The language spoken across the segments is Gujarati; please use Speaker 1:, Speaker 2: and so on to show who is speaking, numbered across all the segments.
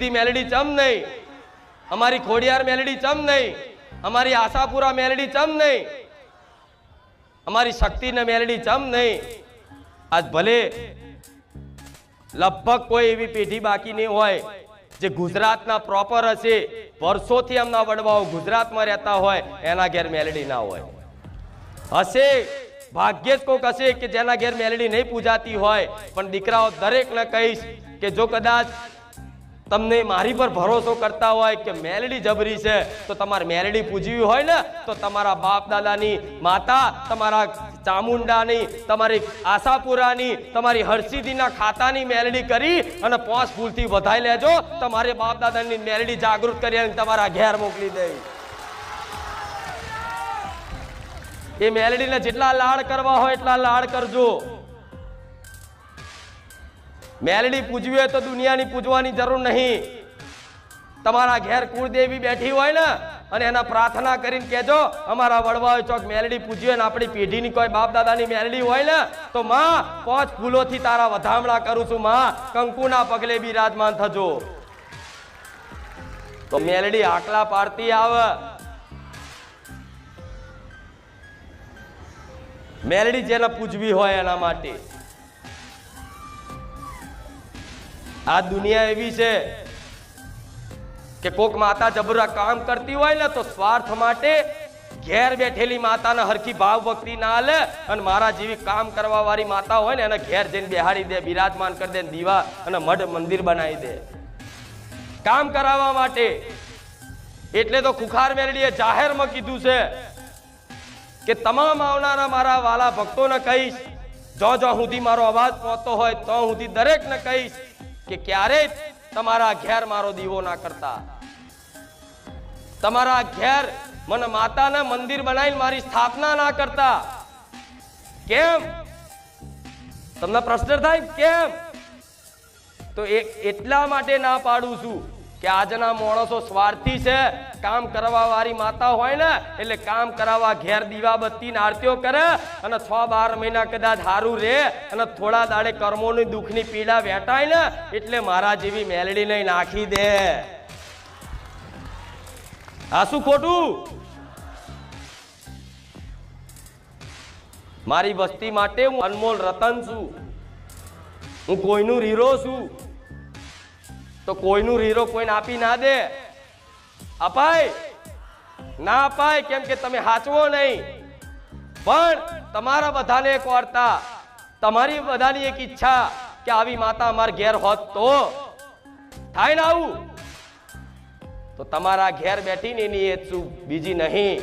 Speaker 1: સિદ્ધિ મેલડી ચમ નહીં, અમારી ખોડિયાર મેલડી ચમ નહીં, અમારી આશાપુરા મેલડી ચમ નહીં, અમારી શક્તિને મેલડી ચમ નહીં। આજ ભલે લગભગ કોઈ એવી પેઢી બાકી નહીં હોય જે ગુજરાતના પ્રોપર હશે, વર્ષોથી એમના વડવાઓ ગુજરાતમાં રહેતા હોય, એના ઘેર મેલડી ના હોય। હશે ભાગ્યે જ કોક હશે કે જેના ઘેર મેલડી નહીં પૂજાતી હોય। પણ દીકરાઓ દરેકને કહીશ કે જો કદાચ તમને મારી પર ભરોસો કરતા હોય કે મેલડી જબરી છે, તો તમારે મેલડી પૂજવી હોય ને તો તમારા બાપ દાદાની માતા, તમારા ચામુંડાની, તમારી આશાપુરાની, તમારી હરસિદ્ધિના ખાતાની મેલડી કરી અને 5 ફૂલથી વધાઈ લેજો। તમારે બાપ દાદાની મેલડી જાગૃત કરી અને તમારા ઘેર મોકલી દે। એ મેલડીને જેટલા લાડ કરવા હોય એટલા લાડ કરજો। મેલડી પૂજવી હોય તો દુનિયાની પૂજવાની જરૂર નહીં। તમારા ઘેર કુળદેવી બેઠી હોય ને અને એના પ્રાર્થના કરીને કહેજો અમારા વડવાઓ ચોક મેલડી પૂજવી હોય ને આપણી પેઢીની કોઈ બાપ દાદાની મેલડી હોય ને તો માં 5 ફૂલોથી તારા વધામણા કરું છું, માં કંકુના પગલે બિરાજમાન થજો। તો મેલડી આટલા પાડતી આવે। મેલડી જેને પૂજવી હોય એના માટે। આ દુનિયા એવી છે કે કોક માતા જબરા કામ કરતી હોય ને તો સ્વાર્થ માટે ઘેર બેઠેલી માતાને હરખી ભાવ ભક્તિ ના લે અને મારા જેવી કામ કરવા વાળી માતા હોય ને એને ઘેર જઈને બેહાડી દે, બિરાજમાન કરી દે, દીવા અને મઢ મંદિર બનાવી દે કામ કરાવવા માટે। એટલે તો ખુખાર મેલડીએ જાહેરમાં કીધું છે કે તમામ આવનારા મારા વાલા ભક્તોને કહીશ, જો સુધી મારો અવાજ પહોંચતો હોય તો સુધી દરેકને કહીશ કે ક્યારેય તમારા ઘેર મારો દીવો ના કરતા। તમારા ઘેર મને માતાને મંદિર બનાવીને મારી સ્થાપના ના કરતા। કેમ? તમને પ્રશ્ન થાય કેમ? તો એટલા માટે ના પાડું છું કે આજના માણસો સ્વાર્થી છે। કામ કરવા વાળી માતા હોય ને એટલે કામ કરાવવા ઘેર દીવા બત્તી ને આરતીઓ કરે અને 6-12 મહિના કદાચ હારું રે અને થોડા દાડે કર્મોની દુઃખની પીડા વેટાય ને એટલે મારા જેવી મેલડી નહીં નાખી દે। આ શું ખોટું? મારી વસ્તી માટે હું અનમોલ રતન છું, હું કોઈનું હીરો છું। તો કોઈનું હીરો કોઈને આપી ના દે, અપાય ના અપાય, કેમ કે તમે હાચવો નહીં। પણ તમારા બધાને એક વાર્તા, તમારી બધાની એક ઈચ્છા કે આવી માતા અમારા ઘેર હોત તો થાય ને આવું, તો તમારા ઘેર બેઠી ને એની એ જ શું, બીજી નહીં।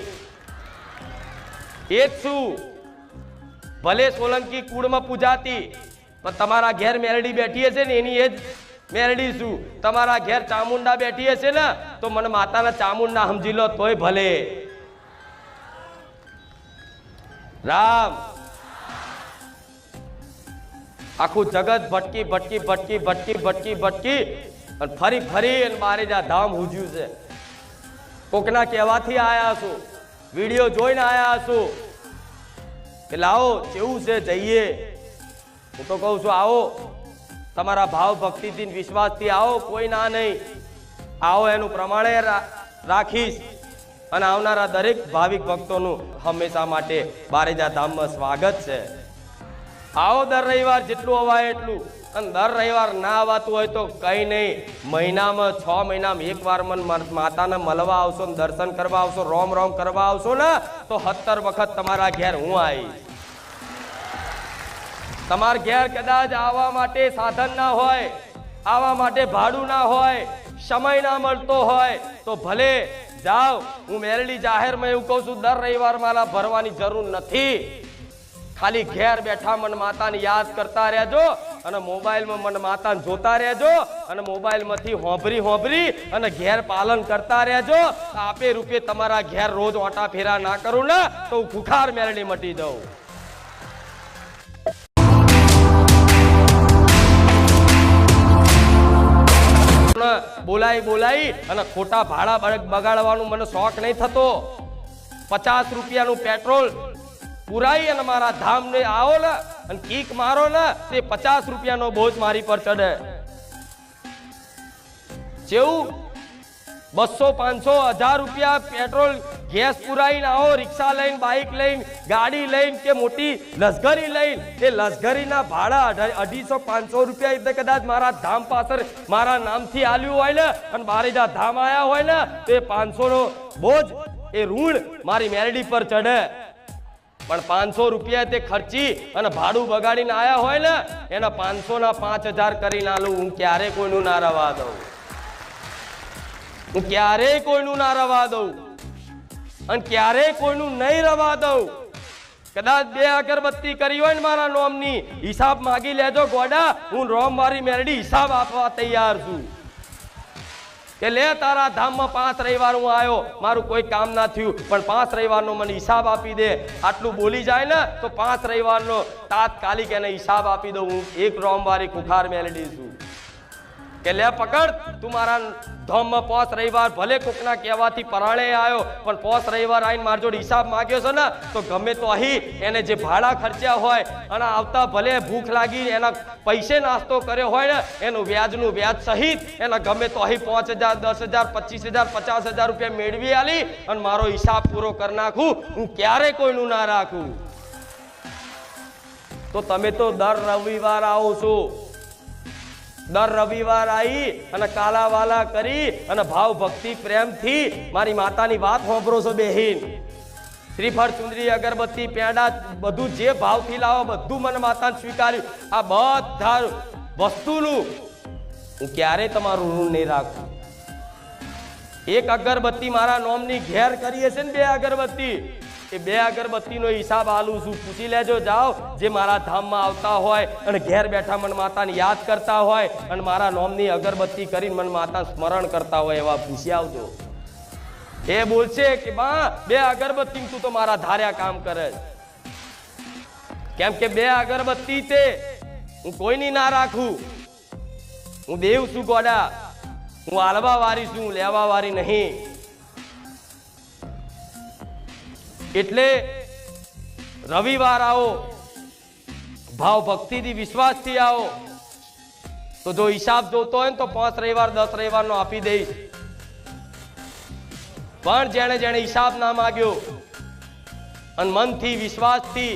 Speaker 1: એ જ શું, ભલે સોલંકી કુળમાં પૂજાતી પણ તમારા ઘેર મેલડી બેઠી હશે ને એની એ જ મેલડી શું। તમારા ઘેર ચામુંડા બેઠી હશે ને તો મને માતાના ચામુંડા સમજી લો તોય ભલે। રામ આખું જગત ભટકી ભટકી ભટકી ભટકી ભટકી ભટકી અને ફરી ફરી અને મારે જ્યાં ધામ હુજ્યું છે। કોકના કહેવાથી આયા છું, વિડીયો જોઈને આયા છું કે લાવો કેવું છે જઈએ। હું તો કહું છું આવો, તમારા ભાવ ભક્તિથી વિશ્વાસથી આવો, કોઈ ના નહીં, આવો એનું પ્રમાણે રાખીશ અને આવનારા દરેક ભાવિક ભક્તોનું હંમેશા માટે બારેજા ધામમાં સ્વાગત છે। આવો દર રવિવાર જેટલું અવાય એટલું, અને દર રવિવાર ના આવતું હોય તો કઈ નહીં, મહિનામાં 6 મહિનામાં એકવાર માતાને મળવા આવશો, દર્શન કરવા આવશો, રોમ રોમ કરવા આવશો ને તો 17 વખત તમારા ઘેર હું આવીશ। તમારા ઘેર કદાચ આવવા માટે સાધન ના હોય, આવવા માટે ભાડું ના હોય, સમય ના મળતો હોય તો ભલે જાઓ। હું મેલડી જાહેરમાં એવું કહું છું, દર રવિવાર મારા ભરવાની જરૂર નથી। ખાલી ઘેર બેઠા મન માતાને યાદ કરતા રહેજો અને મોબાઈલમાં મન માતાને જોતા રહેજો અને મોબાઈલમાંથી હોંભરી અને ઘેર પાલન કરતા રહેજો। આપે રૂપે તમારા ઘેર રોજ ઓટા ફેરા ના કરું ને તો હું ખુખાર મેલડી મટી દઉં। બોલાઈ અને ખોટા ભાડા બગાડવાનું મને શોખ નહીં થતો। 50 રૂપિયાનું પેટ્રોલ પુરાઈ અને મારા ધામ ને આવો ને અને કીક મારો ને તે 50 રૂપિયાનો બોજ મારી પર ચડે। જેવું 200-500-1000 રૂપિયા પેટ્રોલ ગેસ પુરાઈને આવો, રિક્ષા લઈને, બાઇક લઈને, ગાડી લઈને કે મોટી લશ્કરી લઈને, એ લશ્કરીના ભાડા 250-500 રૂપિયા એટલે કદાચ મારા ધામ પાછળ મારા નામથી આલ્યું હોય ને અને બારેજા ધામ આયા હોય ને તો એ 500 નો બોજ એ ઋણ મારી મેરડી પર ચડે. પણ 500 રૂપિયા તે ખર્ચી અને ભાડું બગાડીને આયા હોય ને એના 500 ના 5000 કરીને આલું. હું ક્યારે કોઈનું ના રવા દઉં, હું ક્યારેય કોઈનું ના રવા દઉં અને ક્યારેય કોઈનું નહીં રવા દઉં. કદાચ 2 અગરબત્તી કરી હોય ને મારા નોમની, હિસાબ માગી લેજો ગોડા, હું રોમ મારી મેરડી હિસાબ આપવા તૈયાર છું કે લે તારા ધામમાં 5 રવિવાર હું આવ્યો, મારું કોઈ કામ ના થયું પણ 5 રવિવારનો મને હિસાબ આપી દે. આટલું બોલી જાય ને તો 5 રવિવારનો તાત્કાલિક એને હિસાબ આપી દઉં. હું એક રોમવારી કુખાર મેલડી છું કે લે પકડ, તું મારા ધામમાં 5 રવિવાર ભલે કોકના કહેવાથી પરાણે આવ્યો પણ 5 રવિવાર આવીને મારા જોડે હિસાબ માંગ્યો છે ને તો ગમે તો અહીં એને જે ભાડા ખર્ચ્યા હોય અને આવતા ભલે ભૂખ લાગી એના પૈસે નાસ્તો કર્યો હોય ને એનું વ્યાજનું વ્યાજ સહિત એના ગમે તો અહીં 5000, 10000, 25000, 50000 રૂપિયા મેળવી આલી અને મારો હિસાબ પૂરો કરી નાખું. હું ક્યારે કોઈનું ના રાખું. તો તમે તો દર રવિવાર આવો છો, દર રવિવાર આવી અને કાલાવાલા કરી અને ભાવ ભક્તિ પ્રેમથી મારી માતાની વાત સાંભળો છો બેહીન. શ્રીફળ, ચુંદડી, અગરબત્તી, પેંડા બધું જે ભાવથી લાવો બધું મને માતાને સ્વીકાર્યું. આ બધા વસ્તુનું હું ક્યારેય તમારું ઋણ નહીં રાખું. એક અગરબત્તી મારા નોમની ઘેર કરીએ છે ને 2 અગરબત્તી, એ 2 અગરબત્તીનો હિસાબ આલું છું. પૂછી લેજો, જાઓ જે મારા ધામમાં આવતા હોય અને ઘેર બેઠા મન માતાને યાદ કરતા હોય અને મારા નોમની અગરબત્તી કરીને મન માતા સ્મરણ કરતા હોય એવા પૂછી આવજો. એ બોલશે કે બા 2 અગરબત્તી તું તો મારા ધાર્યા કામ કરે. કેમ કે 2 અગરબત્તી તે હું કોઈની ના રાખું. હું દેવ છું ગોડા, હું આલવા વારી છું, લેવા વારી નહીં. એટલે રવિવાર આવો, ભાવ ભક્તિથી વિશ્વાસથી આવો. તો જો હિસાબ જોતો હોય ને તો 5 રવિવાર 10 રવિવારનો આપી દઈશ. પણ જેણે જેણે હિસાબ ના માગ્યો અને મનથી વિશ્વાસથી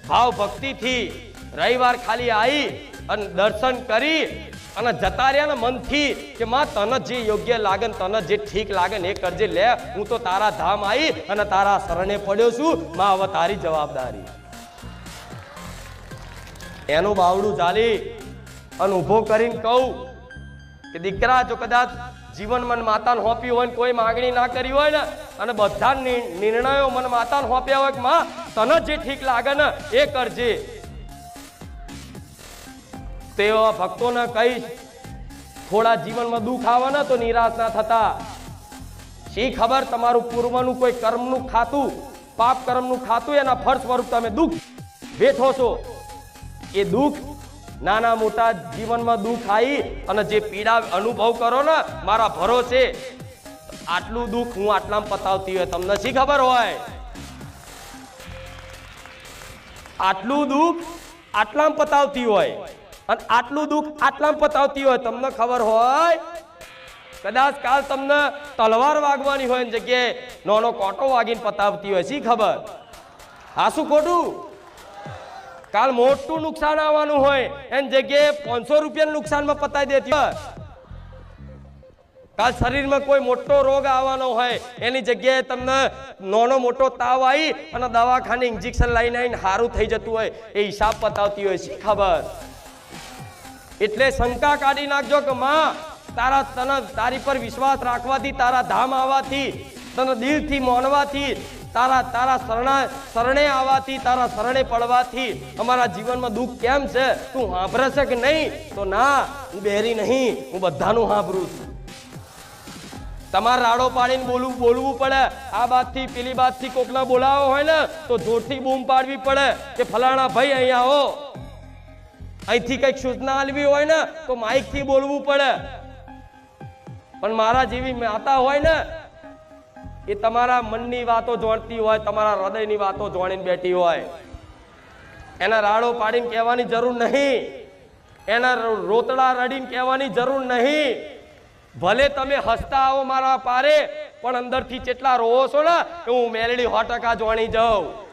Speaker 1: ભાવ ભક્તિથી રવિવાર ખાલી આવી અને દર્શન કરી અને જતા રહ્યા ને મનથી કે માં તને જે યોગ્ય લાગે ને તને જે ઠીક લાગે ને એ કરજે. લે હું તો તારા ધામ આવી અને તારા શરણે પડ્યો છું, માં હવે તારી જવાબદારી. એનું બાવડું ચાલી અને ઉભો કરીને કહું કે દીકરા, જો કદાચ જીવન મન માતાને હોપ્યું હોય ને કોઈ માગણી ના કરી હોય ને અને બધા નિર્ણયો મન માતાને હોપ્યા હોય કે માં તને જે ઠીક લાગે ને એ કરજે, તેવા ભક્તોને કહીશ થોડા જીવનમાં દુઃખ આવે ને તો નિરાશ ના થતા. શી ખબર તમારું પૂર્વનું કોઈ કર્મનું ખાતું, પાપ કર્મનું ખાતું, એના ફળ સ્વરૂપ તમે દુઃખ બેઠો છો. એ દુઃખ નાના મોટા જીવનમાં દુઃખ આવી અને જે પીડા અનુભવ કરો ને મારા ભરોસે આટલું દુઃખ હું આટલામાં પતાવતી હોય તમને શી ખબર હોય. આટલું દુઃખ આટલામાં પતાવતી હોય અને આટલું દુઃખ આટલામાં પતાવતી હોય તમને ખબર હોય. કદાચ કાલ તમને તલવાર વાગવાની હોય જગ્યાએ નાનો કોટો વાગીને પતાવતી હોય શી ખબર. હા શું ખોટું? કાલ મોટું નુકસાન આવવાનું હોય એની જગ્યાએ 500 રૂપિયાનું નુકસાનમાં પતાવી દેતી હોય. કાલ શરીરમાં કોઈ મોટો રોગ આવવાનો હોય એની જગ્યાએ તમને નાનો મોટો તાવ આવી અને દવાખાને ઇન્જેક્શન લઈને આવીને સારું થઈ જતું હોય એ હિસાબ પતાવતી હોય શી ખબર. એટલે શંકા કાઢી નાખજો કે માં તારી પર વિશ્વાસ રાખવાથી, તારા ધામ આવવાથી, તને દિલથી માનવાથી, તારા શરણે આવવાથી, તારા શરણે પડવાથી અમારા જીવનમાં દુઃખ કેમ છે તું સાંભળે છે કે નહીં? તો ના, હું બેરી નહીં, હું બધાનું સાંભળું છું. તમારે રાડો પાડીને બોલવું પડે. આ બાતથી પેલી બાતથી કોકના બોલાવો હોય ને તો જોરથી બૂમ પાડવી પડે કે ફલાણા ભાઈ અહીંયા આવો. અહીંથી કઈક સૂચના આલવી હોય ને તો માઇકથી બોલવું પડે. પણ મારા જેવી માતા હોય ને એ તમારા મનની વાતો જાણતી હોય, તમારા હૃદયની વાતો જાણીને બેઠી હોય. એના રાડો પાડીને કહેવાની જરૂર નહીં, એના રોતડા રડીને કહેવાની જરૂર નહીં. ભલે તમે હસતા આવો મારા પારે, પણ અંદરથી જેટલા રોવો છો ને, હું મેલડી 100% જોણી જાઉં.